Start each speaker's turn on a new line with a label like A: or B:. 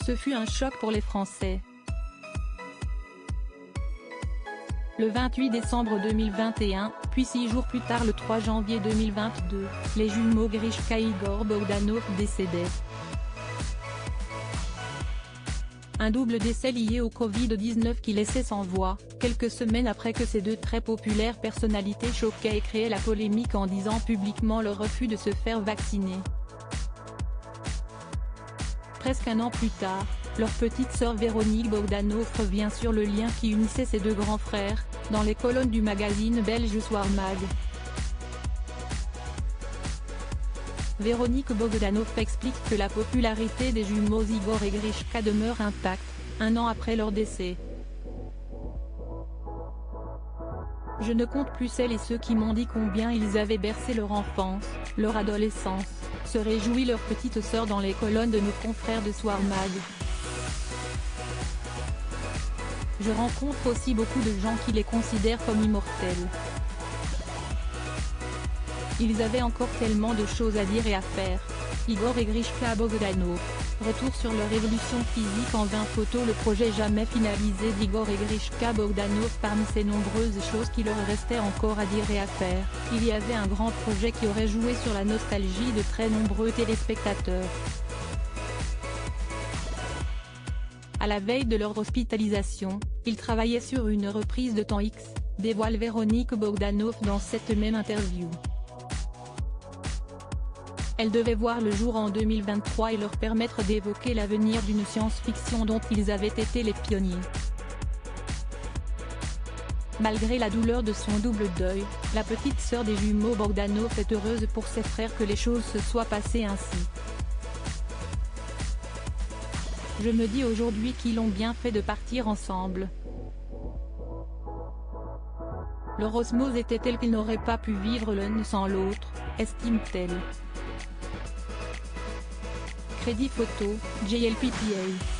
A: Ce fut un choc pour les Français. Le 28 décembre 2021, puis 6 jours plus tard le 3 janvier 2022, les jumeaux Grishka et Igor Bogdanov décédaient. Un double décès lié au Covid-19 qui laissait sans voix, quelques semaines après que ces deux très populaires personnalités choquaient et créaient la polémique en disant publiquement leur refus de se faire vacciner. Presque un an plus tard, leur petite sœur Véronique Bogdanov revient sur le lien qui unissait ces deux grands frères, dans les colonnes du magazine belge Soir Mag. Véronique Bogdanov explique que la popularité des jumeaux Igor et Grishka demeure intacte, un an après leur décès. Je ne compte plus celles et ceux qui m'ont dit combien ils avaient bercé leur enfance, leur adolescence, se réjouit leur petite sœur dans les colonnes de nos confrères de Soir Mag. Je rencontre aussi beaucoup de gens qui les considèrent comme immortels. Ils avaient encore tellement de choses à dire et à faire. Igor et Grishka Bogdanov. Retour sur leur évolution physique en 20 photos. Le projet jamais finalisé d'Igor et Grishka Bogdanov. Parmi ces nombreuses choses qui leur restaient encore à dire et à faire, il y avait un grand projet qui aurait joué sur la nostalgie de très nombreux téléspectateurs. À la veille de leur hospitalisation, ils travaillaient sur une reprise de Temps X, dévoile Véronique Bogdanov dans cette même interview. Elle devait voir le jour en 2023 et leur permettre d'évoquer l'avenir d'une science-fiction dont ils avaient été les pionniers. Malgré la douleur de son double deuil, la petite sœur des jumeaux Bogdanov est heureuse pour ses frères que les choses se soient passées ainsi. Je me dis aujourd'hui qu'ils ont bien fait de partir ensemble. Leur osmose était telle qu'ils n'auraient pas pu vivre l'un sans l'autre, estime-t-elle. Crédit photo, JLPPA.